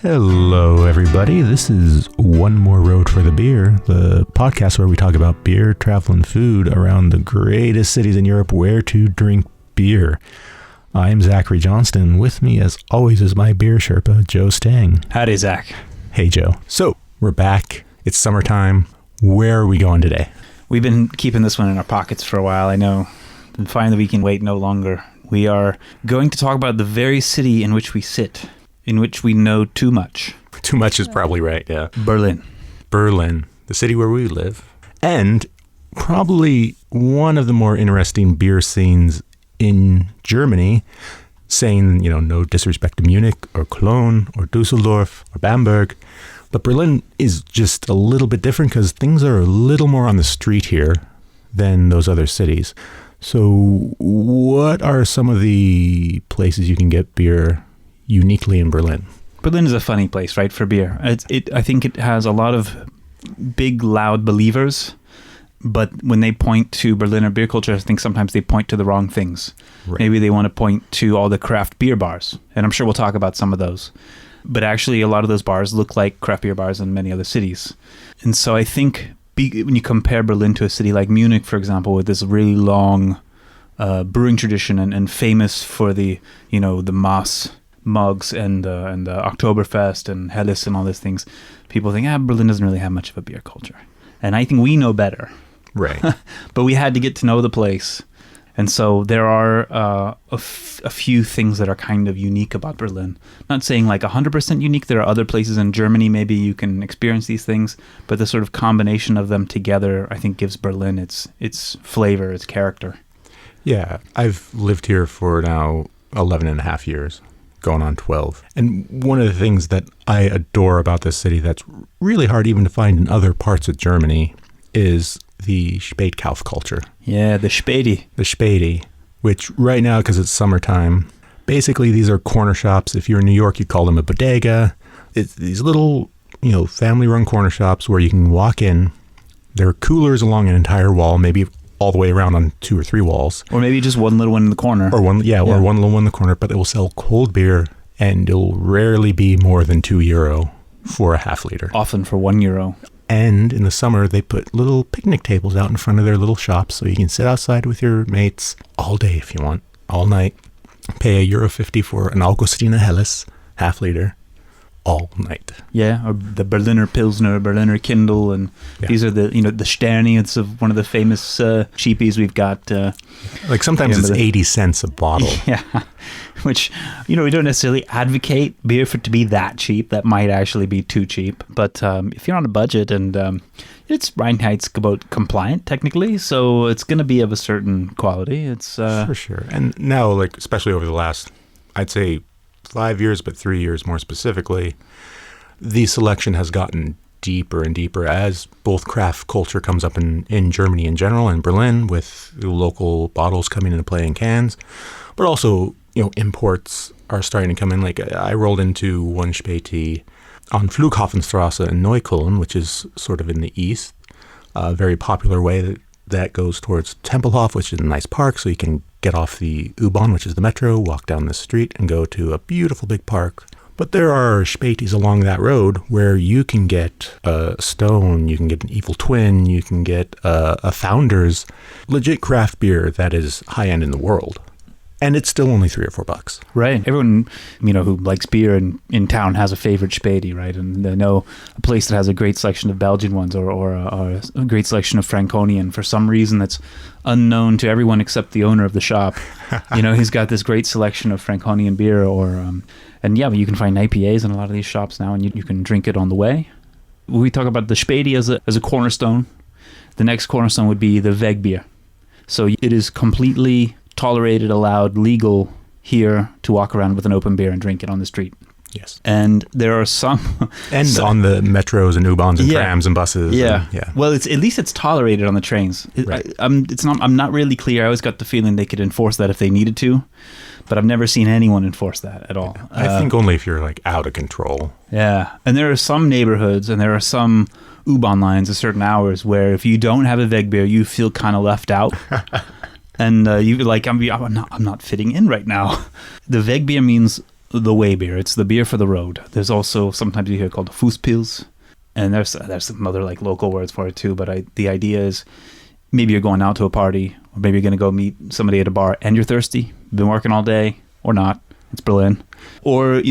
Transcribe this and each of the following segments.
Hello, everybody. This is One More Road for the Beer, the podcast where we talk about beer, travel, and food around the greatest cities in Europe where to drink beer. I'm Zachary Johnston. With me, as always, is my beer Sherpa, Joe Stang. Howdy, Zach. Hey, Joe. So, we're back. It's summertime. Where are we going today? We've been keeping this one in our pockets for a while, I know. And finally, we can wait no longer. We are going to talk about the very city in which we sit, in which we know too much. Too much is probably right, yeah. Berlin. Berlin, the city where we live. And probably one of the more interesting beer scenes in Germany, saying, no disrespect to Munich or Cologne or Dusseldorf or Bamberg, but Berlin is just a little bit different because things are a little more on the street here than those other cities. So what are some of the places you can get beer uniquely in Berlin? Berlin is a funny place, right, for beer. I think it has a lot of big, loud believers, but when they point to Berliner beer culture, I think sometimes they point to the wrong things. Right. Maybe they want to point to all the craft beer bars, and I'm sure we'll talk about some of those. But actually, a lot of those bars look like craft beer bars in many other cities. And so I think when you compare Berlin to a city like Munich, for example, with this really long brewing tradition and famous for the Maas mugs and Oktoberfest and Helles and all these things, people think, Berlin doesn't really have much of a beer culture. And I think we know better. Right. But we had to get to know the place. And so there are a few things that are kind of unique about Berlin. Not saying like 100% unique. There are other places in Germany maybe you can experience these things, but the sort of combination of them together, I think, gives Berlin its flavor, its character. Yeah. I've lived here for now 11 and a half years, going on 12. And one of the things that I adore about this city that's really hard even to find in other parts of Germany is the Spätkauf culture. Yeah, the späti. The späti, which right now, because it's summertime, basically these are corner shops. If you're in New York, you'd call them a bodega. It's these little, family-run corner shops where you can walk in. There are coolers along an entire wall, maybe all the way around on 2 or 3 walls. Or maybe just one little one in the corner. Or one little one in the corner, but it will sell cold beer, and it'll rarely be more than €2 for a half liter. Often for €1. And in the summer, they put little picnic tables out in front of their little shops so you can sit outside with your mates all day if you want, all night. Pay €1.50 for an Augustiner Helles, half liter, all night. Yeah, or the Berliner Pilsner, Berliner Kindle, and these are the the Sterni. It's one of the famous cheapies we've got. Like sometimes it's 80 cents a bottle. Yeah, which we don't necessarily advocate beer for it to be that cheap. That might actually be too cheap. But if you're on a budget and it's Reinheitsgebot compliant technically, so it's going to be of a certain quality. It's for sure. And now, especially over the last, I'd say 5 years, but 3 years more specifically, the selection has gotten deeper and deeper as both craft culture comes up in Germany in general and Berlin with local bottles coming into play in cans, but also, imports are starting to come in. Like I rolled into one späti on Flughafenstrasse in Neukölln, which is sort of in the east, a very popular way that goes towards Tempelhof, which is a nice park, so you can get off the U-Bahn, which is the metro, walk down the street, and go to a beautiful big park. But there are spätis along that road where you can get a Stone, you can get an Evil Twin, you can get a Founders, legit craft beer that is high-end in the world. And it's still only $3 or $4. Right. Everyone, who likes beer in town has a favorite späti, right? And they know a place that has a great selection of Belgian ones or a great selection of Franconian. For some reason that's unknown to everyone except the owner of the shop. He's got this great selection of Franconian beer but you can find IPAs in a lot of these shops now, and you can drink it on the way. We talk about the späti as a cornerstone. The next cornerstone would be the Wegbier. So it is completely tolerated, allowed, legal here to walk around with an open beer and drink it on the street. Yes. And there are some... and on the metros and U-Bahns and trams and buses. Yeah. Well, at least it's tolerated on the trains. Right. I'm not really clear. I always got the feeling they could enforce that if they needed to, but I've never seen anyone enforce that at all. I think only if you're out of control. Yeah. And there are some neighborhoods and there are some U-Bahn lines at certain hours where if you don't have a Wegbier, you feel kind of left out. And you I'm not fitting in right now. The Wegbier means the way beer. It's the beer for the road. There's also sometimes you hear it called the Fußpils, and there's some other like local words for it too. But the idea is maybe you're going out to a party, or maybe you're going to go meet somebody at a bar, and you're thirsty. You've been working all day, or not. It's Berlin. Or,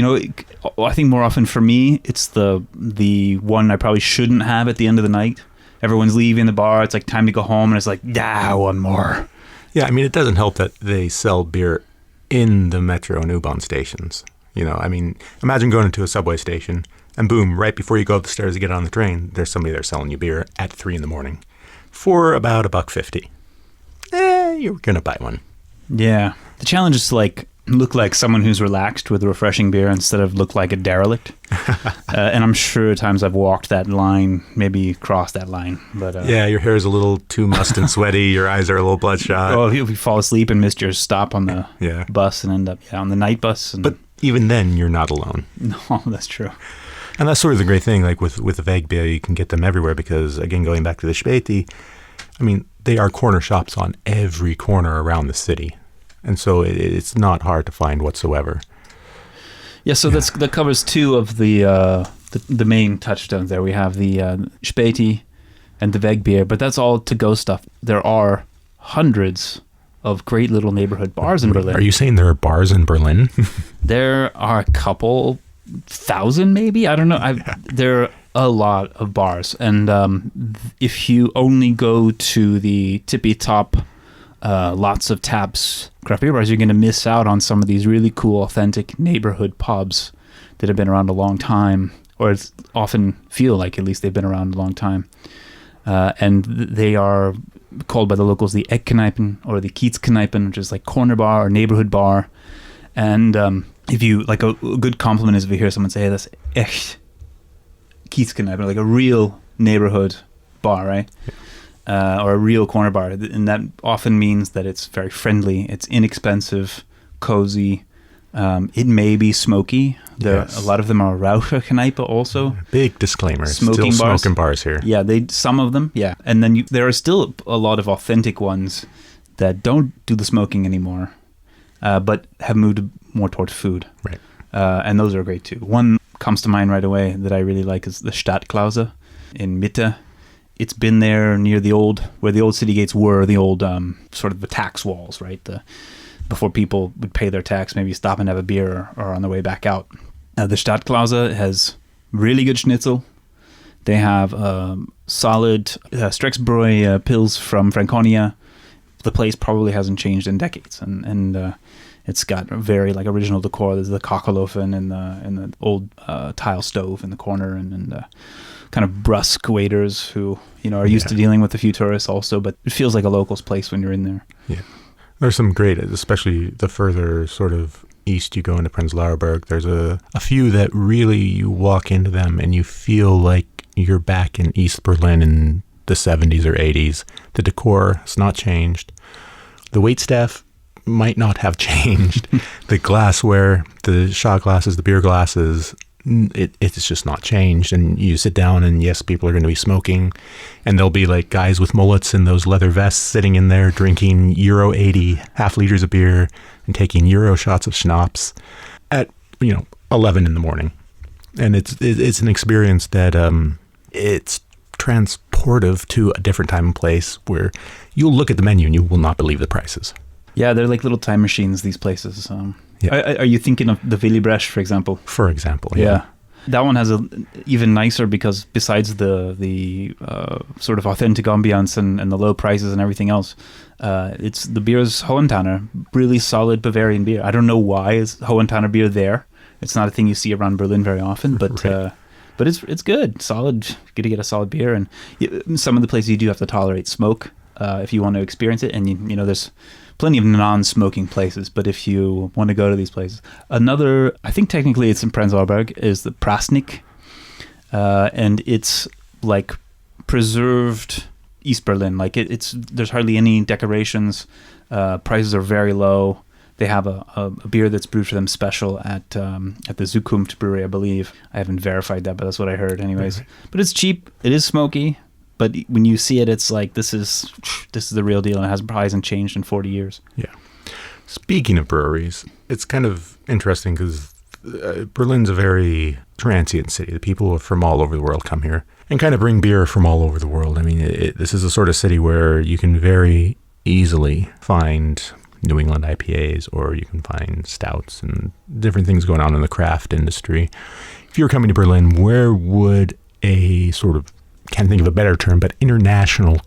I think more often for me, it's the one I probably shouldn't have at the end of the night. Everyone's leaving the bar. It's like time to go home, and it's like, one more. Yeah, I mean, it doesn't help that they sell beer in the metro and U-Bahn stations. Imagine going into a subway station, and boom, right before you go up the stairs to get on the train, there's somebody there selling you beer at 3 a.m. for about $1.50. You're going to buy one. Yeah. The challenge is to look like someone who's relaxed with refreshing beer instead of look like a derelict. And I'm sure at times I've walked that line, maybe crossed that line. But yeah, your hair is a little too mussed and sweaty. Your eyes are a little bloodshot. Oh, if you fall asleep and missed your stop on the bus and end up on the night bus. But even then, you're not alone. No, that's true. And that's sort of the great thing. Like with the Wegbier, you can get them everywhere because, again, going back to the späti, they are corner shops on every corner around the city. And so it's not hard to find whatsoever. Yeah, so that covers two of the main touchstones there. We have the späti and the Wegbier, but that's all to-go stuff. There are hundreds of great little neighborhood bars in Berlin. Are you saying there are bars in Berlin? There are a couple thousand, maybe? I don't know. There are a lot of bars. And if you only go to the tippy top, lots of taps craft beer bars, you're going to miss out on some of these really cool, authentic neighborhood pubs that have been around a long time, or it's often feel like at least they've been around a long time. And they are called by the locals the Eckkneipen or the Kiezkneipen, which is like corner bar or neighborhood bar. And if you, like a good compliment is if you hear someone say, hey, that's echt Kiezkneipen, like a real neighborhood bar, right? Yeah. Or a real corner bar, and that often means that it's very friendly, it's inexpensive, cozy. It may be smoky. A lot of them are Raucherkneipe also. Big disclaimer. Smoking still bars. Smoking bars here. Yeah, some of them. Yeah, and then there are still a lot of authentic ones that don't do the smoking anymore, but have moved more towards food. Right. And those are great too. One comes to mind right away that I really like is the Stadtklause in Mitte. It's been there near where the old city gates were, the old sort of the tax walls, right? Before people would pay their tax, maybe stop and have a beer or on the way back out. The Stadtklause has really good schnitzel. They have solid Strecksbräu pills from Franconia. The place probably hasn't changed in decades, and it's got a very original decor. There's the Kachelofen and the old tile stove in the corner, and kind of brusque waiters who are used to dealing with a few tourists also, but it feels like a local's place when you're in there. Yeah, there's some great, especially the further sort of east you go into Prenzlauer Berg. There's a few that really you walk into them and you feel like you're back in East Berlin in the 70s or 80s. The decor has not changed. The waitstaff might not have changed. The glassware, the shot glasses, the beer glasses, it's just not changed. And you sit down and yes, people are going to be smoking, and there'll be like guys with mullets and those leather vests sitting in there drinking Euro 80 half liters of beer and taking Euro shots of schnapps at 11 in the morning. And it's an experience that it's transportive to a different time and place where you'll look at the menu and you will not believe the prices. Yeah, they're like little time machines, these places. Are you thinking of the Willy Bresch, for example? For example, yeah. That one has even nicer because besides the sort of authentic ambiance and the low prices and everything else, the beer is Hohenthaler, really solid Bavarian beer. I don't know why is Hohenthaler beer there. It's not a thing you see around Berlin very often, but right. But it's good, solid. Good to get a solid beer, and some of the places you do have to tolerate smoke if you want to experience it, and there's plenty of non-smoking places, but if you want to go to these places. Another, I think technically it's in Prenzlauer Berg, is the Prasnik, and it's like preserved East Berlin. Like there's hardly any decorations. Prices are very low. They have a beer that's brewed for them special at the Zukunft brewery, I believe. I haven't verified that, but that's what I heard anyways. Right. But it's cheap. It is smoky. But when you see it, it's like, this is the real deal, and it hasn't changed in 40 years. Yeah. Speaking of breweries, it's kind of interesting because Berlin's a very transient city. The people from all over the world come here and kind of bring beer from all over the world. I mean, this is a sort of city where you can very easily find New England IPAs, or you can find stouts and different things going on in the craft industry. If you were coming to Berlin, where would a sort of, can't think of a better term, but international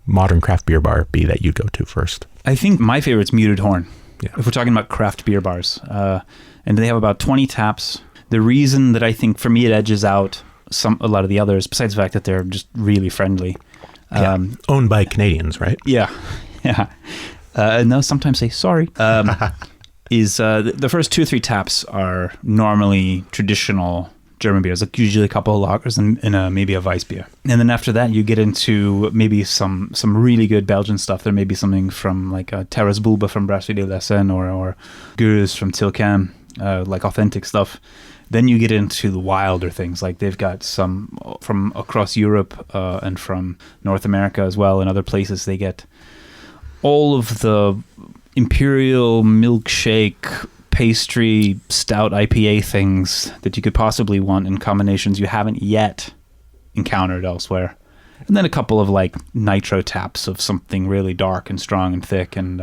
modern craft beer bar be that you'd go to first? I think my favorite's Muted Horn. Yeah. If we're talking about craft beer bars. And they have about 20 taps. The reason that I think, for me, it edges out a lot of the others, besides the fact that they're just really friendly. Owned by Canadians, right? Yeah. Yeah. And they'll sometimes say, sorry. Is the first 2 or 3 taps are normally traditional German beers, like usually a couple of lagers and maybe a Weiss beer. And then after that, you get into maybe some really good Belgian stuff. There may be something from like Terrace Bulba from Brasserie de l'Essen or Gueuze from Tilcam, like authentic stuff. Then you get into the wilder things. Like they've got some from across Europe and from North America as well, and other places. They get all of the imperial milkshake, pastry, stout IPA things that you could possibly want in combinations you haven't yet encountered elsewhere. And then a couple of like nitro taps of something really dark and strong and thick, and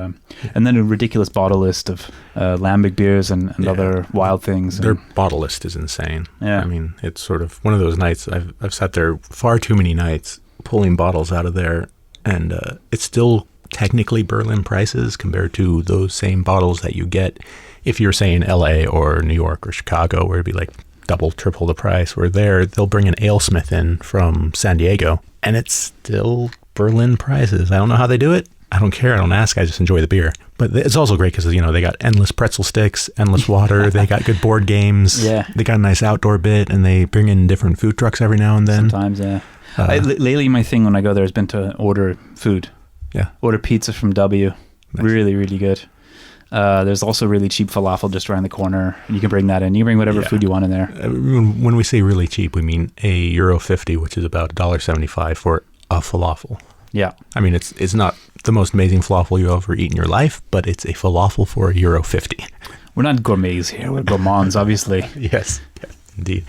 then a ridiculous bottle list of lambic beers and other wild things. Their bottle list is insane. Yeah. I mean, it's sort of one of those nights. I've sat there far too many nights pulling bottles out of there, and it's still technically Berlin prices compared to those same bottles that you get if you're, say, in LA or New York or Chicago, where it'd be like double, triple the price. Where there, they'll bring an alesmith in from San Diego, and it's still Berlin prices. I don't know how they do it. I don't care. I don't ask. I just enjoy the beer. But it's also great because, they got endless pretzel sticks, endless water. They got good board games. Yeah. They got a nice outdoor bit, and they bring in different food trucks every now and then. Sometimes, yeah. Lately, my thing when I go there has been to order food. Yeah. Order pizza from W. Nice. Really, really good. There's also really cheap falafel just around the corner. You can bring that in. You can bring whatever food you want in there. When we say really cheap, we mean €1.50, which is about $1.75 for a falafel. Yeah. I mean, it's not the most amazing falafel you'll ever eat in your life, but it's a falafel for €1.50. We're not gourmets here. We're gourmands, obviously. Yes, indeed.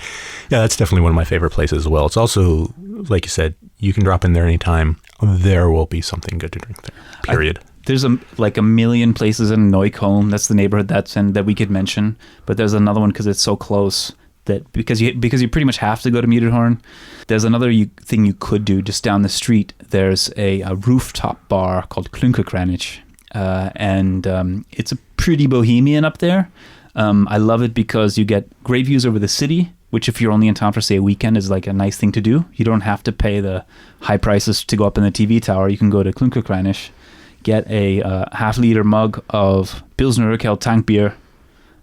Yeah, that's definitely one of my favorite places as well. It's also, like you said, you can drop in there anytime. There will be something good to drink there, period. There's a million places in Neukölln. That's the neighborhood that's in that we could mention. But there's another one because it's so close that because you pretty much have to go to Muted Horn. There's another thing you could do just down the street. There's a rooftop bar called Klünkerkranich, and it's a pretty bohemian up there. I love it because you get great views over the city, which if you're only in town for, say, a weekend is like a nice thing to do. You don't have to pay the high prices to go up in the TV tower. You can go to Klünkerkranich, get a half-liter mug of Pilsner Urquell tank beer,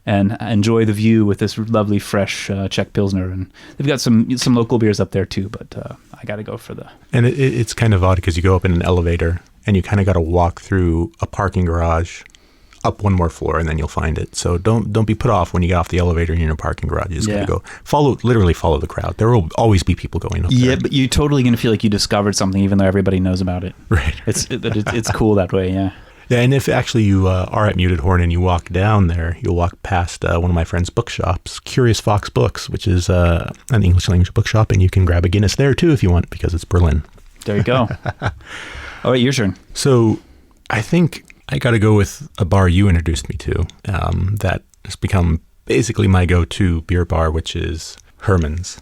and enjoy the view with this lovely fresh Czech Pilsner. And they've got some local beers up there too, but I got to go for the... And it's kind of odd because you go up in an elevator and you kind of got to walk through a parking garage up one more floor, and then you'll find it. So don't be put off when you get off the elevator and you're in a parking garage. You just got to go literally follow the crowd. There will always be people going up there. Yeah, but you're totally going to feel like you discovered something even though everybody knows about it. Right. It's cool that way, yeah. Yeah, and if actually you are at Muted Horn and you walk down there, you'll walk past one of my friend's bookshops, Curious Fox Books, which is an English language bookshop, and you can grab a Guinness there too if you want, because it's Berlin. There you go. All right, your turn. So I think I got to go with a bar you introduced me to that has become basically my go-to beer bar, which is Herman's.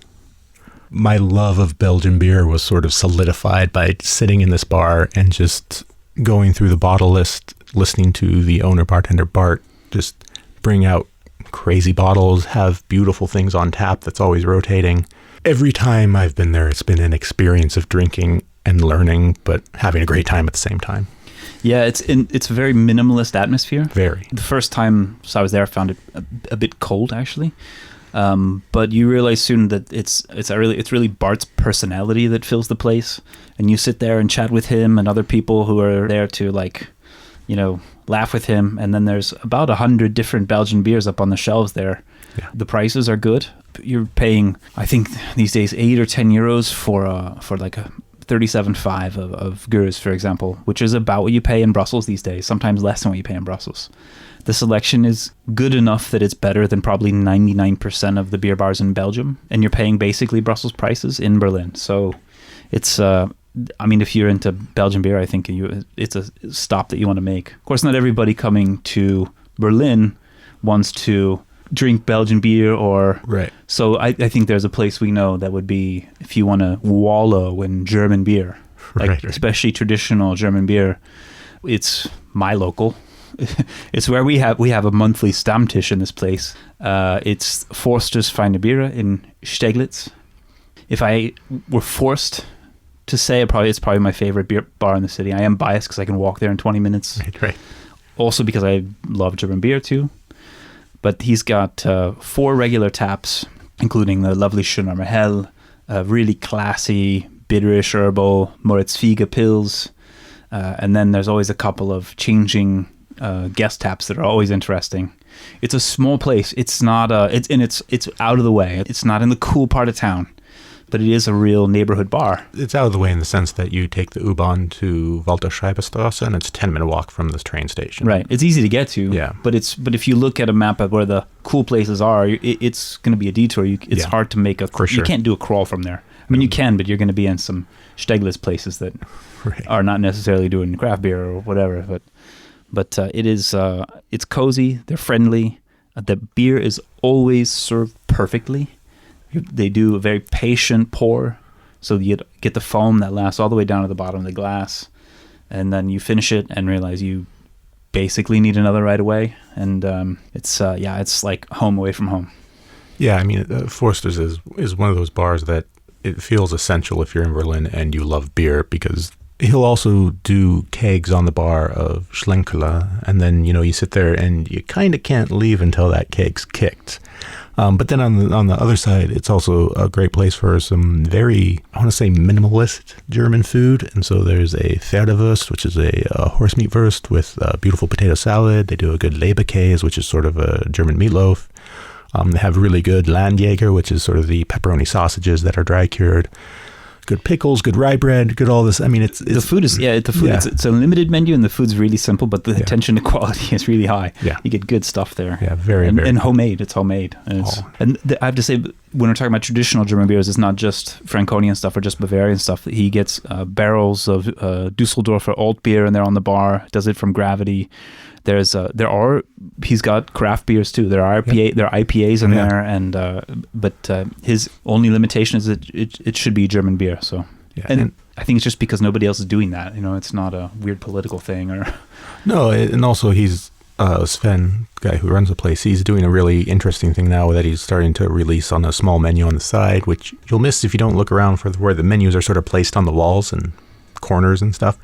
My love of Belgian beer was sort of solidified by sitting in this bar and just going through the bottle list, listening to the owner, bartender Bart, just bring out crazy bottles, have beautiful things on tap that's always rotating. Every time I've been there, it's been an experience of drinking and learning, but having a great time at the same time. Yeah, it's a very minimalist atmosphere. Very. The first time I was there, I found it a bit cold, actually. But you realize soon that it's really Bart's personality that fills the place, and you sit there and chat with him and other people who are there to laugh with him. And then there's about 100 different Belgian beers up on the shelves there. Yeah. The prices are good. You're paying, I think these days, 8 or 10 euros for like a 37.5 of Gueuze, for example, which is about what you pay in Brussels these days, sometimes less than what you pay in Brussels. The selection is good enough that it's better than probably 99% of the beer bars in Belgium, and you're paying basically Brussels prices in Berlin. So it's, I mean, if you're into Belgian beer, I think it's a stop that you want to make. Of course, not everybody coming to Berlin wants to drink Belgian beer or... Right. So I think there's a place we know that would be, if you want to wallow in German beer, like Right. especially traditional German beer, it's my local. It's where we have a monthly Stammtisch in this place. It's Forster's Feine Biere in Steglitz. If I were forced to say, it's probably my favorite beer bar in the city. I am biased because I can walk there in 20 minutes. Right. Also because I love German beer too. But he's got 4 regular taps, including the lovely Schöner Hell, really classy, bitterish herbal Moritz Fiege Pils. And then there's always a couple of changing guest taps that are always interesting. It's a small place. It's not it's out of the way. It's not in the cool part of town, but it is a real neighborhood bar. It's out of the way in the sense that you take the U-Bahn to Walter Schreiberstrasse and it's a 10-minute walk from this train station. Right. It's easy to get to. Yeah. But if you look at a map of where the cool places are, it's going to be a detour. It's hard to make For sure. You can't do a crawl from there. I mean, you can, but you're going to be in some Steglitz places that are not necessarily doing craft beer or whatever. But it's cozy. They're friendly. The beer is always served perfectly. They do a very patient pour, so you get the foam that lasts all the way down to the bottom of the glass, and then you finish it and realize you basically need another right away. And it's like home away from home. Yeah, I mean, Forster's is one of those bars that it feels essential if you're in Berlin and you love beer, because he'll also do kegs on the bar of Schlenkerla, and then, you sit there and you kind of can't leave until that keg's kicked. But then on the other side, it's also a great place for some very, I want to say, minimalist German food. And so there's a Pferdewurst, which is a horse meat wurst with beautiful potato salad. They do a good Leberkäse, which is sort of a German meatloaf. They have really good Landjäger, which is sort of the pepperoni sausages that are dry cured. Good pickles, good rye bread, good all this. I mean, it's the food is It's a limited menu and the food's really simple, but the attention to quality is really high. Yeah, you get good stuff there. Yeah, very and homemade. It's homemade. And I have to say, when we're talking about traditional German beers, it's not just Franconian stuff or just Bavarian stuff. He gets barrels of Düsseldorfer Alt beer, and they're on the bar. Does it from Gravity. He's got craft beers too. There are IPAs in there, and but his only limitation is that it should be German beer. So, and I think it's just because nobody else is doing that. It's not a weird political thing or. No, and also he's Sven, the guy who runs the place. He's doing a really interesting thing now that he's starting to release on a small menu on the side, which you'll miss if you don't look around for where the menus are sort of placed on the walls and corners and stuff.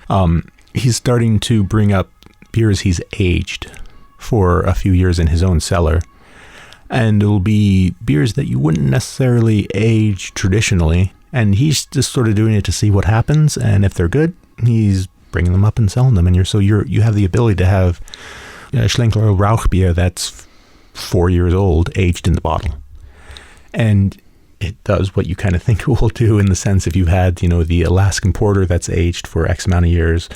He's starting to bring up beers he's aged for a few years in his own cellar, and it'll be beers that you wouldn't necessarily age traditionally, and he's just sort of doing it to see what happens, and if they're good, he's bringing them up and selling them, and you have the ability to have Schlenkler Rauchbier that's 4 years old, aged in the bottle, and it does what you kind of think it will do, in the sense if you've had the Alaskan Porter that's aged for X amount of years,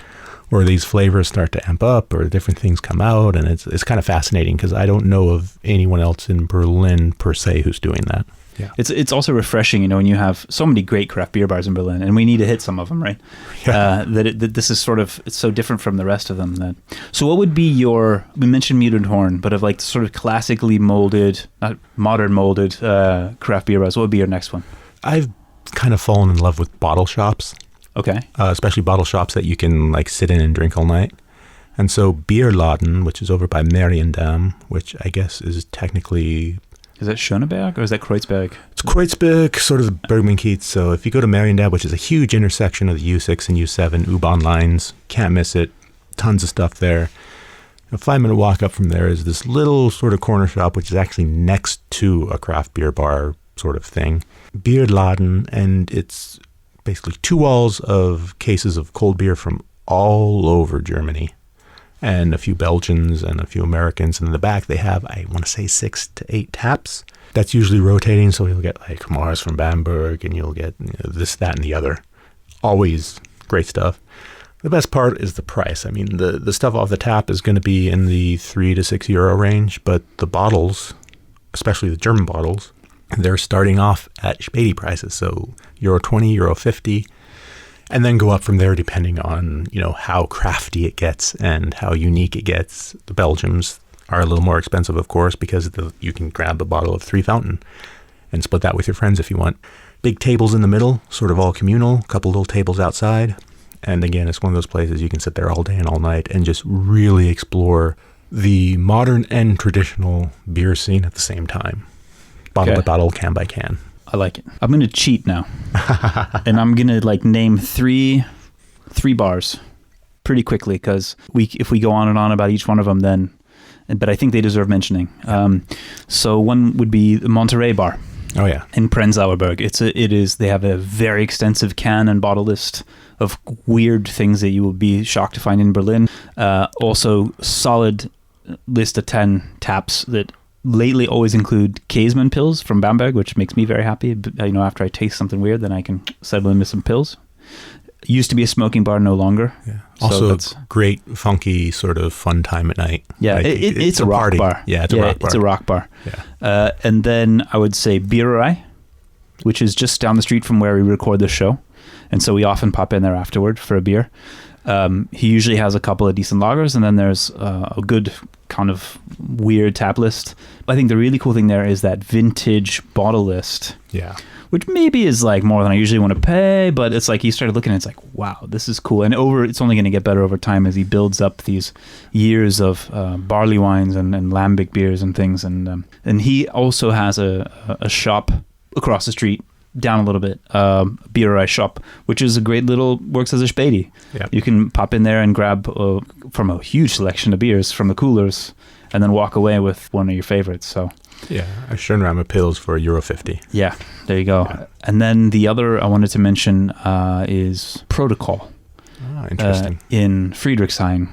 or these flavors start to amp up, or different things come out, and it's kind of fascinating because I don't know of anyone else in Berlin per se who's doing that. Yeah, it's also refreshing, when you have so many great craft beer bars in Berlin, and we need to hit some of them, right? Yeah. That this is it's so different from the rest of them. So what would be we mentioned Muted Horn, but of like sort of classically molded, not modern molded craft beer bars, what would be your next one? I've kind of fallen in love with bottle shops. Okay. Especially bottle shops that you can like sit in and drink all night. And so Bierladen, which is over by Mariendam, which I guess is technically... Is that Schöneberg or is that Kreuzberg? It's Kreuzberg, sort of the Bergmann-Kiez. So if you go to Mariendam, which is a huge intersection of the U6 and U7 U-Bahn lines, can't miss it. Tons of stuff there. A 5-minute walk up from there is this little sort of corner shop, which is actually next to a craft beer bar sort of thing. Bierladen, and it's basically 2 walls of cases of cold beer from all over Germany, and a few Belgians and a few Americans. And in the back they have, I want to say, 6 to 8 taps. That's usually rotating, so you'll get like Mars from Bamberg, and you'll get this, that, and the other. Always great stuff. The best part is the price. I mean, the stuff off the tap is going to be in the €3 to €6 range, but the bottles, especially the German bottles, they're starting off at späti prices, so €20, €50, and then go up from there depending on, how crafty it gets and how unique it gets. The Belgians are a little more expensive, of course, because you can grab a bottle of 3 Fountain and split that with your friends if you want. Big tables in the middle, sort of all communal, a couple little tables outside. And again, it's one of those places you can sit there all day and all night and just really explore the modern and traditional beer scene at the same time. Bottle by bottle, can by can. I like it. I'm going to cheat now. And I'm going to name three bars pretty quickly, because if we go on and on about each one of them, then, but I think they deserve mentioning. So one would be the Monterey bar. Oh yeah. In Prenzlauer Berg. They have a very extensive can and bottle list of weird things that you will be shocked to find in Berlin. Also solid list of 10 taps that lately always include Käsemann pills from Bamberg, which makes me very happy. But, after I taste something weird, then I can settle in with some pills. Used to be a smoking bar, no longer. Yeah. Also, it's great, funky, sort of fun time at night. Yeah, it's a rock party. bar. Yeah, it's a rock bar. It's a rock bar. Yeah. And then I would say Brewery, which is just down the street from where we record this show. And so we often pop in there afterward for a beer. He usually has a couple of decent lagers, and then there's a good kind of weird tap list. I think the really cool thing there is that vintage bottle list. Yeah. Which maybe is more than I usually want to pay, but it's you started looking at it, it's wow, this is cool. And it's only going to get better over time as he builds up these years of barley wines and lambic beers and things. And he also has a shop across the street, down a little bit, Brewery shop, which is a great works as a späti. Yeah. You can pop in there and grab from a huge selection of beers from the coolers, and then walk away with one of your favorites. So yeah, a Schönramme pills for €50. Yeah, there you go. Yeah. And then the other I wanted to mention is Protocol. Ah, interesting. In Friedrichshain.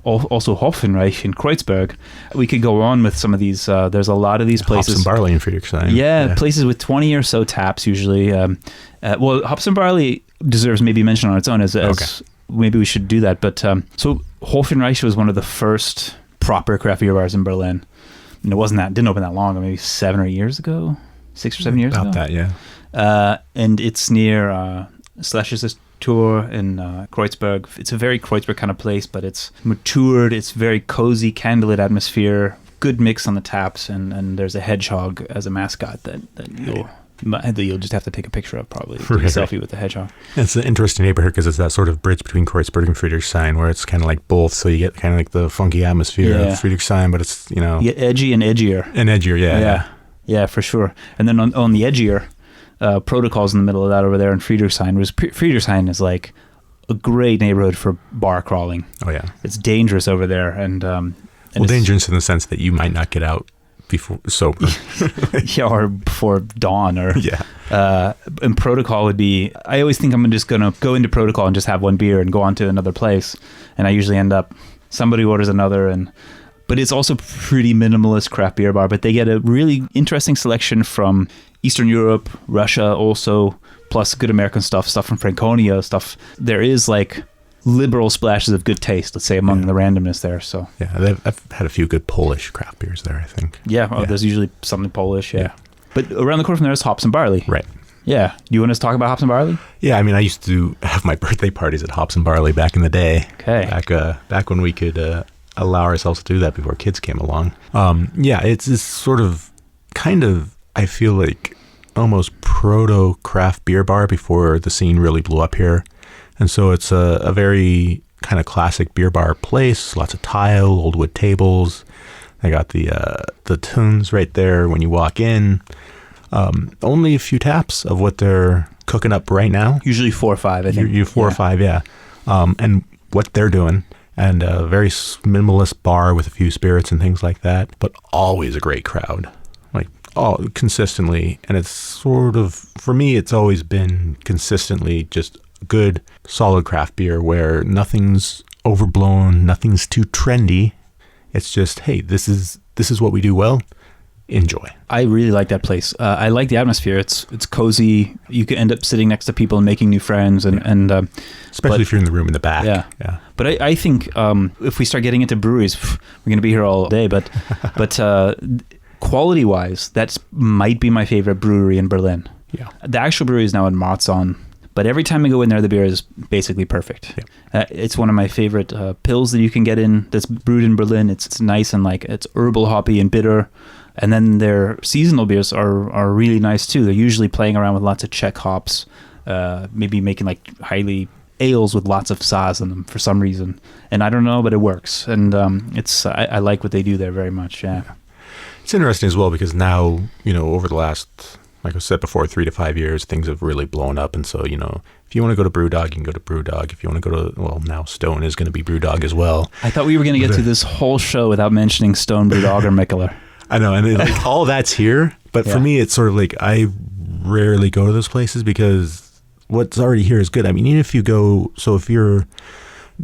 Also Hopfenreich in Kreuzberg. We could go on with some of these. There's a lot of these places. Hops and barley in Friedrichshain. Yeah, places with 20 or so taps usually. Hops and barley deserves maybe mention on its own as maybe we should do that. But so Hopfenreich was one of the first proper craft beer bars in Berlin. And didn't open that long ago, maybe 7 or 8 years ago, 6 or 7 years ago. About that, yeah. And it's near Schlesisches Tor in Kreuzberg. It's a very Kreuzberg kind of place, but it's matured. It's very cozy, candlelit atmosphere. Good mix on the taps, and there's a hedgehog as a mascot that you'll just have to take a picture of, probably. Take a selfie with the hedgehog. It's an interesting neighborhood because it's that sort of bridge between Kreuzberg and Friedrichshain, where it's kind of like both. So you get kind of the funky atmosphere of Friedrichshain, but it's, You get edgy and edgier. And edgier, yeah. Yeah, for sure. And then on the edgier, Protocol's in the middle of that over there in Friedrichshain. Friedrichshain is a great neighborhood for bar crawling. Oh, yeah. It's dangerous over there. And dangerous in the sense that you might not get out before sober. or before dawn, or and Protocol would be, I always think I'm just gonna go into Protocol and just have one beer and go on to another place, and I usually end up somebody orders another, but it's also pretty minimalist craft beer bar, but they get a really interesting selection from Eastern Europe, Russia also, plus good American stuff from Franconia stuff. There is liberal splashes of good taste, let's say, among the randomness there. So I've had a few good Polish craft beers there, I think. There's usually something Polish. But around the corner from there is Hops and Barley. Right. Do you want us to talk about Hops and Barley? I mean, I used to have my birthday parties at Hops and Barley back in the day. Okay. Back when we could allow ourselves to do that before kids came along. It's this sort of kind of, I feel like, almost proto craft beer bar before the scene really blew up here. And so it's a very kind of classic beer bar place, lots of tile, old wood tables. I got the tunes right there when you walk in. Only a few taps of what they're cooking up right now. Usually 4 or 5, I think. You're 4 or 5, yeah. And what they're doing. And a very minimalist bar with a few spirits and things like that. But always a great crowd. Consistently. And it's sort of, for me, it's always been consistently just good, solid craft beer where nothing's overblown, nothing's too trendy. It's just, hey, this is what we do well. enjoy. I really like that place. I like the atmosphere. It's cozy. You can end up sitting next to people and making new friends, and especially if you're in the room in the back. Yeah. But I think if we start getting into breweries, we're going to be here all day. But quality wise, that's might be my favorite brewery in Berlin. Yeah. The actual brewery is now in Marzahn, but every time I go in there, the beer is basically perfect. Yeah. It's one of my favorite pills that you can get in that's brewed in Berlin. It's nice and like it's herbal, hoppy, and bitter. And then their seasonal beers are really nice too. They're usually playing around with lots of Czech hops, maybe making like highly ales with lots of Saaz in them for some reason. And I don't know, but it works. And I like what they do there very much. Yeah. It's interesting as well because now, over the last, like I said before, 3 to 5 years, things have really blown up. And so, if you want to go to BrewDog, you can go to BrewDog. If you want to go to, well, now Stone is going to be BrewDog as well. I thought we were going to get through this whole show without mentioning Stone, BrewDog, or Mikkeller. I know, and like all that's here. But for me, it's sort of like I rarely go to those places because what's already here is good. I mean, even if you go, so if you're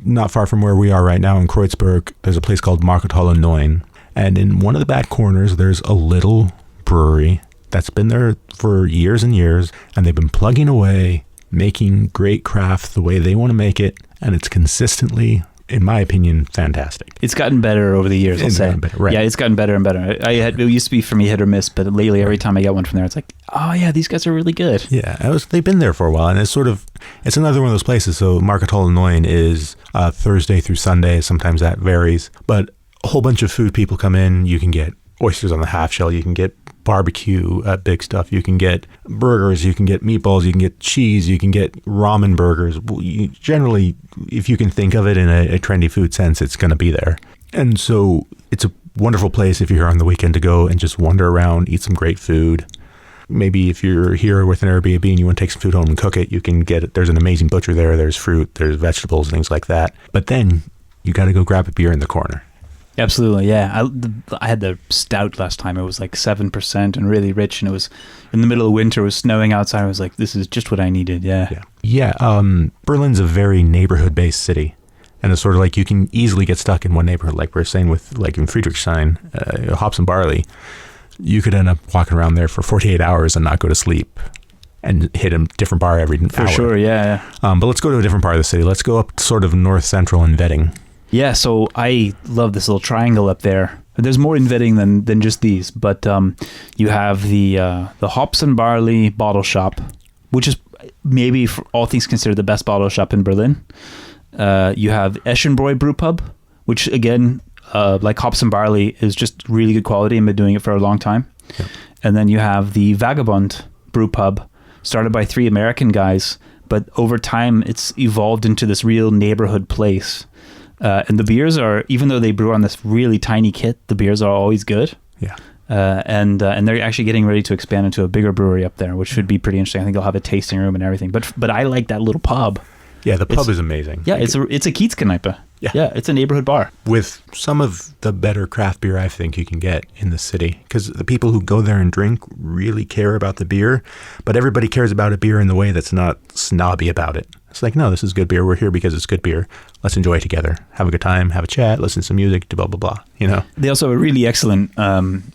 not far from where we are right now in Kreuzberg, there's a place called Markthalle 9. And in one of the back corners, there's a little brewery that's been there for years and years, and they've been plugging away, making great craft the way they want to make it, and it's consistently, in my opinion, fantastic. It's gotten better over the years, I'll say. Right. Yeah, it's gotten better and better. It used to be for me hit or miss, but lately every time I get one from there, it's like, oh yeah, these guys are really good. Yeah, they've been there for a while, and it's another one of those places. So Markthalle 9 is Thursday through Sunday. Sometimes that varies, but a whole bunch of food people come in. You can get oysters on the half shell. You can get barbecue big stuff. You can get burgers. You can get meatballs. You can get cheese. You can get ramen burgers. Generally, if you can think of it in a trendy food sense, it's going to be there. And so it's a wonderful place if you're here on the weekend to go and just wander around, eat some great food. Maybe if you're here with an Airbnb and you want to take some food home and cook it, you can get it. There's an amazing butcher there. There's fruit. There's vegetables, things like that. But then you got to go grab a beer in the corner. Absolutely, yeah. I had the stout last time. It was like 7% and really rich, and it was in the middle of winter. It was snowing outside. I was like, this is just what I needed. Yeah. Berlin's a very neighborhood-based city, and it's sort of like you can easily get stuck in one neighborhood. Like we were saying with, like in Friedrichshain, hops and barley, you could end up walking around there for 48 hours and not go to sleep and hit a different bar every hour. For sure, yeah. But let's go to a different part of the city. Let's go up sort of north central in Wedding. Yeah, so I love this little triangle up there. There's more in Wedding than just these, but you have the Hops and Barley bottle shop, which is maybe, for all things considered, the best bottle shop in Berlin. You have Eschenbräu Brew Pub, which again, like Hops and Barley, is just really good quality and been doing it for a long time. Yeah. And then you have the Vagabond Brew Pub, started by 3 American guys, but over time it's evolved into this real neighborhood place. And the beers are, even though they brew on this really tiny kit, the beers are always good. Yeah. And they're actually getting ready to expand into a bigger brewery up there, which should be pretty interesting. I think they'll have a tasting room and everything. But I like that little pub. Yeah, the pub is amazing. Yeah, it's a Kiezkneipe. Yeah, it's a neighborhood bar. With some of the better craft beer I think you can get in the city. Because the people who go there and drink really care about the beer. But everybody cares about a beer in the way that's not snobby about it. It's like, no, this is good beer. We're here because it's good beer. Let's enjoy it together. Have a good time, have a chat, listen to some music, blah, blah, blah, They also have a really excellent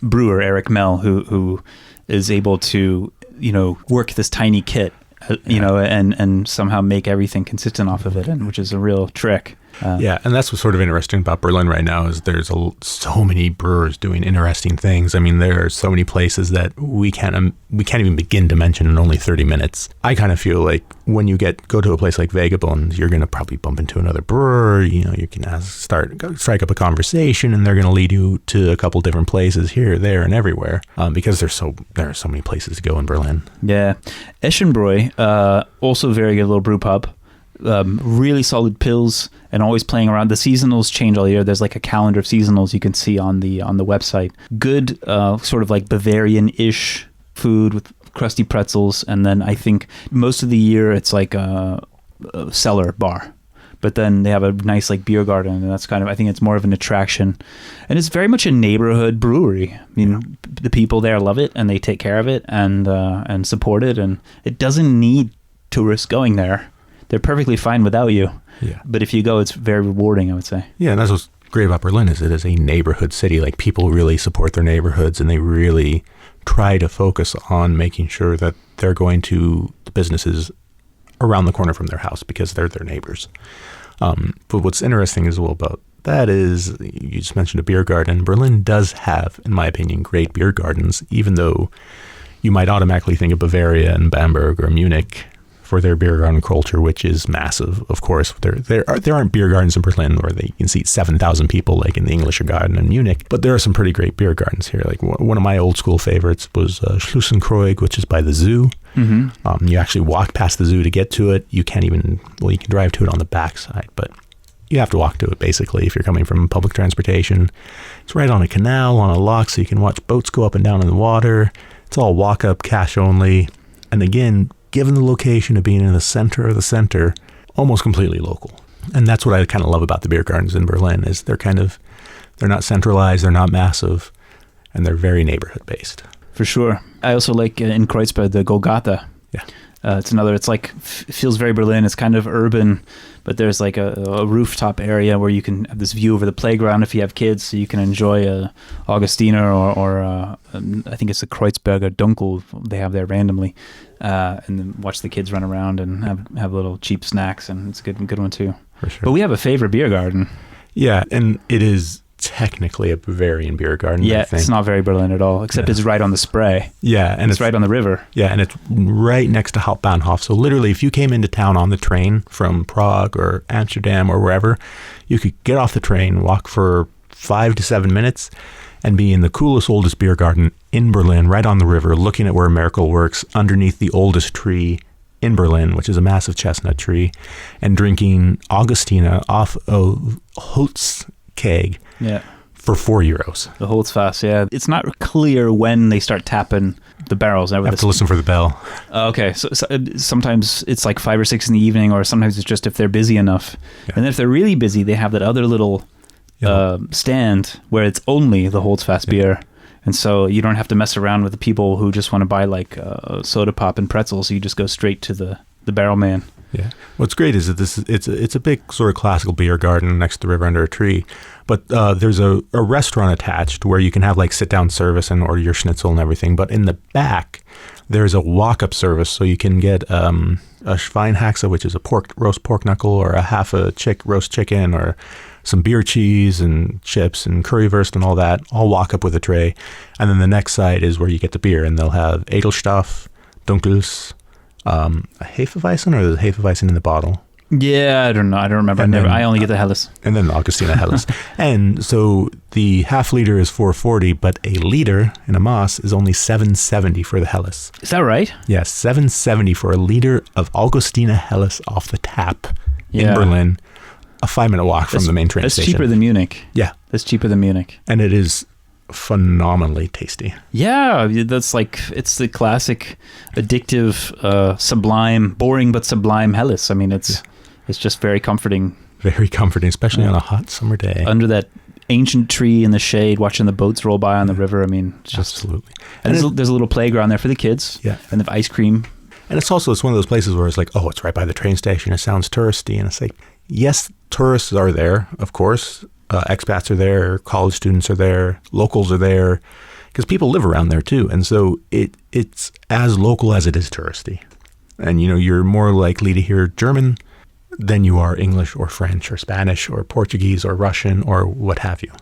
brewer, Eric Mell, who is able to, work this tiny kit, and somehow make everything consistent off of it, and which is a real trick. And that's what's sort of interesting about Berlin right now is there's so many brewers doing interesting things. I mean, there are so many places that we can't even begin to mention in only 30 minutes. I kind of feel like when you go to a place like Vagabond, you're going to probably bump into another brewer. You can strike up a conversation, and they're going to lead you to a couple different places here, there, and everywhere because there are so many places to go in Berlin. Yeah, Eschenbräu, also very good little brew pub. Really solid pills and always playing around. The seasonals change all year. There's like a calendar of seasonals you can see on the website. Good sort of like Bavarian-ish food with crusty pretzels, and then I think most of the year it's like a cellar bar. But then they have a nice like beer garden, and that's kind of, I think it's more of an attraction. And it's very much a neighborhood brewery. I mean, the people there love it and they take care of it and support it, and it doesn't need tourists going there. They're perfectly fine without you. Yeah. But if you go, it's very rewarding, I would say. Yeah, and that's what's great about Berlin is it is a neighborhood city. Like, people really support their neighborhoods, and they really try to focus on making sure that they're going to the businesses around the corner from their house because they're their neighbors. But what's interesting as well about that is, you just mentioned a beer garden. Berlin does have, in my opinion, great beer gardens, even though you might automatically think of Bavaria and Bamberg or Munich for their beer garden culture, which is massive. Of course, there aren't beer gardens in Berlin where they can seat 7,000 people like in the English Garden in Munich, but there are some pretty great beer gardens here. Like, one of my old school favorites was Schlussenkreuz, which is by the zoo. Mm-hmm. You actually walk past the zoo to get to it. You can drive to it on the backside, but you have to walk to it basically if you're coming from public transportation. It's right on a canal, on a lock, so you can watch boats go up and down in the water. It's all walk up, cash only. And again, given the location of being in the center of the center, almost completely local. And that's what I kind of love about the beer gardens in Berlin, is they're not centralized, they're not massive, and they're very neighborhood based. For sure. I also like in Kreuzberg the Golgata. Yeah. It feels very Berlin. It's kind of urban, but there's like a rooftop area where you can have this view over the playground if you have kids, so you can enjoy Augustiner or I think it's the Kreuzberger Dunkel they have there randomly, and then watch the kids run around and have little cheap snacks, and it's a good one too. For sure. But we have a favorite beer garden. Yeah, and it is technically a Bavarian beer garden. Yeah, I think. it's not very Berlin at all, except it's right on the Spree. Yeah, and it's right on the river. Yeah, and it's right next to Hauptbahnhof. So literally, if you came into town on the train from Prague or Amsterdam or wherever, you could get off the train, walk for 5 to 7 minutes, and be in the coolest, oldest beer garden in Berlin, right on the river, looking at where Merkel works, underneath the oldest tree in Berlin, which is a massive chestnut tree, and drinking Augustina off a Holz keg. Yeah. For €4. The Holzfass, yeah. It's not clear when they start tapping the barrels. I have to listen for the bell. Okay, so sometimes it's like 5 or 6 in the evening, or sometimes it's just if they're busy enough. Yeah. And if they're really busy, they have that other little stand where it's only the Holzfass beer. And so you don't have to mess around with the people who just want to buy like soda pop and pretzels. You just go straight to the barrel man. Yeah. What's great is that it's a big sort of classical beer garden next to the river under a tree, but there's a restaurant attached where you can have like sit down service and order your schnitzel and everything. But in the back, there's a walk up service, so you can get a Schweinhaxe, which is a roast pork knuckle, or a half a roast chicken, or some beer cheese and chips and currywurst and all that. All walk up with a tray, and then the next side is where you get the beer, and they'll have Edelstoff, Dunkels. A Hefeweizen, or the Hefeweizen in the bottle? Yeah, I don't know. I don't remember. I only get the Helles. And then the Augustina Helles. And so the half liter is $4.40, but a liter in a Maas is only $7.70 for the Helles. Is that right? Yes, $7.70 for a liter of Augustina Helles off the tap in Berlin. A 5-minute walk from the main train station. That's cheaper than Munich. Yeah. That's cheaper than Munich. And it is phenomenally tasty. Yeah, that's like, it's the classic addictive, sublime, boring but sublime Helles. I mean, it's just very comforting. Very comforting, especially on a hot summer day. Under that ancient tree in the shade, watching the boats roll by on the river. I mean, it's just... Absolutely. And there's a little playground there for the kids. Yeah. And the ice cream. And it's one of those places where it's like, oh, it's right by the train station. It sounds touristy. And it's like, yes, tourists are there, of course. Expats are there, college students are there, locals are there, because people live around there too. And so it's as local as it is touristy. And, you're more likely to hear German than you are English or French or Spanish or Portuguese or Russian or what have you.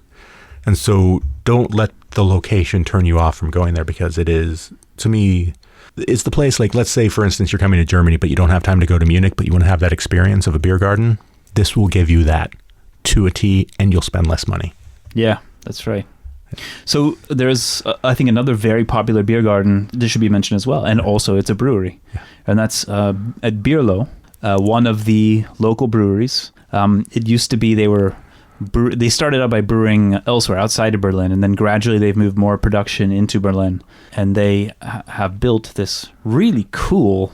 And so don't let the location turn you off from going there, because it is, to me, it's the place. Like, let's say, for instance, you're coming to Germany, but you don't have time to go to Munich, but you want to have that experience of a beer garden. This will give you that to a T, and you'll spend less money. Yeah, that's right. So there's, I think, another very popular beer garden. This should be mentioned as well, and also it's a brewery, and that's at Bierlo, one of the local breweries. It used to be they started out by brewing elsewhere outside of Berlin, and then gradually they've moved more production into Berlin, and they have built this really cool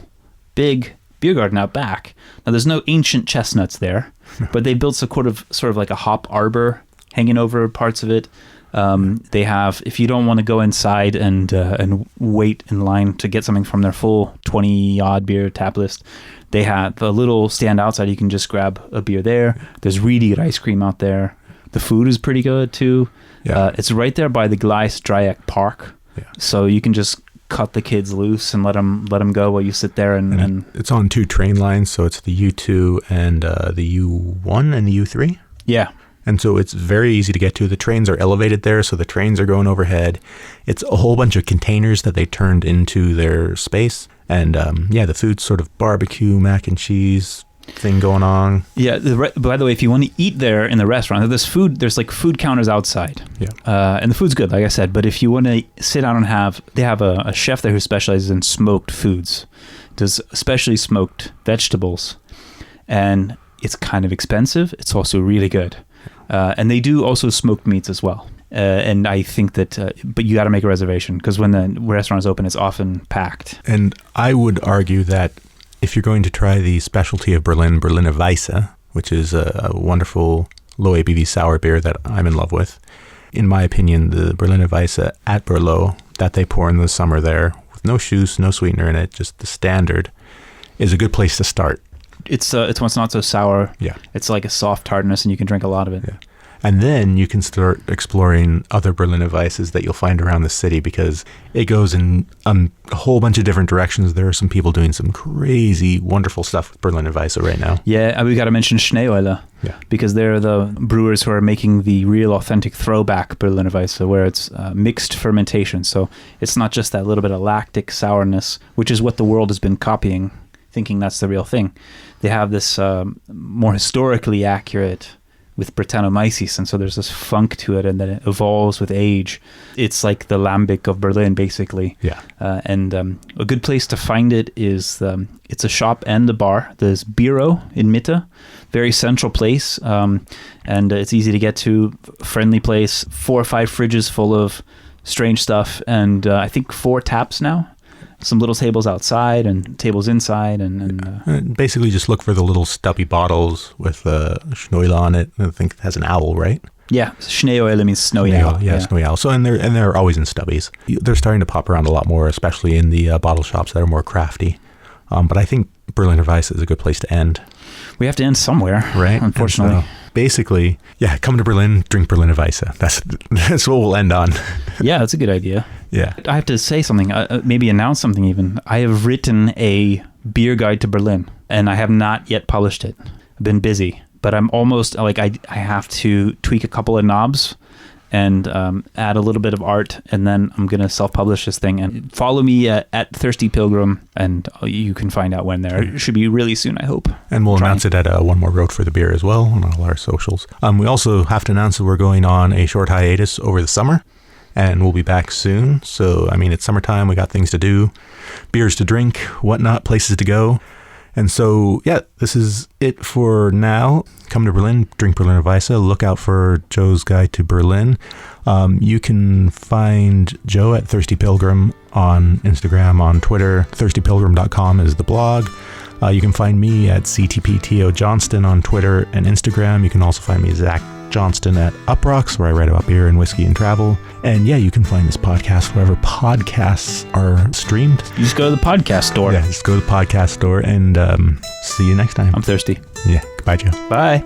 big beer garden out back. Now there's no ancient chestnuts there, but they built sort of like a hop arbor hanging over parts of it. They have, if you don't want to go inside and wait in line to get something from their full 20 odd beer tap list, they have a little stand outside. You can just grab a beer there. There's really good ice cream out there. The food is pretty good too. Yeah. It's right there by the Gleis Dreieck Park. Yeah. So you can just cut the kids loose and let them go while you sit there and it's on 2 train lines, so it's the U2 and the U1 and the U3. Yeah. And so it's very easy to get to. The trains are elevated there, so the trains are going overhead. It's a whole bunch of containers that they turned into their space. And the food's sort of barbecue, mac and cheese thing going on. Yeah. By the way, if you want to eat there in the restaurant, there's like food counters outside. Yeah. And the food's good, like I said. But if you want to sit down and they have a chef there who specializes in smoked foods, does especially smoked vegetables. And it's kind of expensive. It's also really good. And they do also smoked meats as well. And I think that, but you got to make a reservation because when the restaurant is open, it's often packed. And I would argue that if you're going to try the specialty of Berlin, Berliner Weisse, which is a wonderful low ABV sour beer that I'm in love with, in my opinion, the Berliner Weisse at Berlo that they pour in the summer there, with no shoes, no sweetener in it, just the standard, is a good place to start. It's when it's not so sour. Yeah. It's like a soft tartness and you can drink a lot of it. Yeah. And then you can start exploring other Berliner Weisses that you'll find around the city because it goes in a whole bunch of different directions. There are some people doing some crazy, wonderful stuff with Berliner Weisse right now. Yeah, we got to mention Schneeeule. Yeah. Because they're the brewers who are making the real authentic throwback Berliner Weisse where it's mixed fermentation. So it's not just that little bit of lactic sourness, which is what the world has been copying, thinking that's the real thing. They have this more historically accurate with Brettanomyces, and so there's this funk to it, and then it evolves with age. It's like the lambic of Berlin, basically. Yeah. And a good place to find it is it's a shop and a bar. There's Biro in Mitte, very central place, and it's easy to get to. Friendly place, 4 or 5 fridges full of strange stuff, and I think 4 taps now. Some little tables outside and tables inside, and basically just look for the little stubby bottles with Schneeeule on it. I think it has an owl, right? Yeah, Schneeeule means snowy owl. Yeah, snowy owl. So and they're always in stubbies. They're starting to pop around a lot more, especially in the bottle shops that are more crafty. But I think Berliner Weisse is a good place to end. We have to end somewhere, right? Unfortunately. So basically, yeah, come to Berlin, drink Berliner Weisse. That's what we'll end on. Yeah, that's a good idea. Yeah. I have to say something, maybe announce something even. I have written a beer guide to Berlin, and I have not yet published it. I've been busy, but I'm almost, like, I have to tweak a couple of knobs and add a little bit of art, and then I'm going to self-publish this thing. And follow me at Thirsty Pilgrim, and you can find out when there. It should be really soon, I hope. And we'll announce it at One More Road for the Beer as well on all our socials. We also have to announce that we're going on a short hiatus over the summer, and we'll be back soon. So, I mean, it's summertime. We got things to do, beers to drink, whatnot, places to go. And so, yeah, this is it for now. Come to Berlin, drink Berliner Weisse. Look out for Joe's Guide to Berlin. You can find Joe at Thirsty Pilgrim on Instagram, on Twitter. ThirstyPilgrim.com is the blog. You can find me at CTPTO Johnston on Twitter and Instagram. You can also find me Zach Johnston at Uprocks, where I write about beer and whiskey and travel. And yeah, you can find this podcast wherever podcasts are streamed. You just go to the podcast store. Yeah, just go to the podcast store, and see you next time. I'm thirsty. Yeah, goodbye, Joe. Bye.